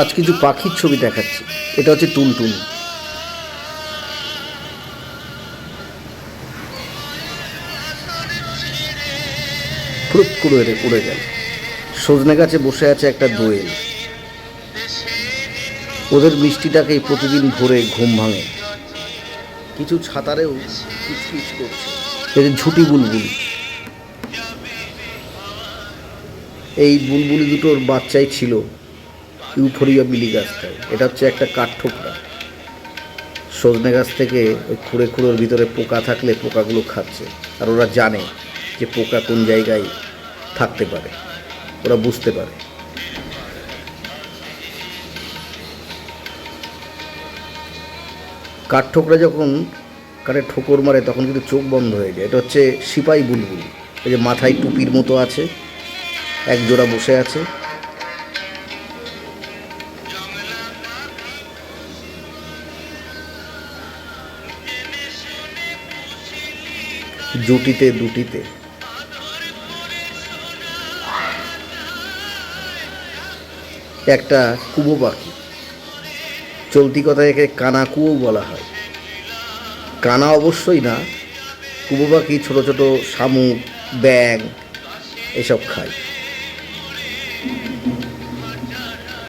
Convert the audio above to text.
আজ কিছু পাখির ছবি দেখাচ্ছি। এটা হচ্ছে টুনটুনি। ফুরুত করে উড়ে গেল। সজনে গাছে বসে আছে একটা দোয়েল। ওদের মিষ্টিটাকেই প্রতিদিন ভোরে ঘুম ভাঙে। কিছু ছাতারেও কিচকিচ করছে। এই যে ঝুটি বুলবুলি, এই বুলবুলি দুটোর বাচ্চাই ছিল ইউফোরিয়া বিলি গাছটায়। এটা হচ্ছে একটা কাঠঠোকরা। সজনে গাছ থেকে ওই খুঁড়ে খুঁড়োর ভিতরে পোকা থাকলে পোকাগুলো খাচ্ছে। আর ওরা জানে যে পোকা কোন জায়গায় থাকতে পারে, ওরা বুঝতে পারে। কাঠঠোকরা যখন কাঠে ঠোকর মারে তখন কিন্তু চোখ বন্ধ হয়ে যায়। এটা হচ্ছে সিপাই বুলবুলি। এই যে মাথায় টুপির মতো আছে, এক জোড়া বসে আছে। জুটিতে দুটিতে একটা কুবো পাখি, চলতি কথায় একে কানা কুয়ো বলা হয়। কানা অবশ্যই না, কুবো পাখি ছোটো ছোটো শামুক, ব্যাঙ এসব খায়।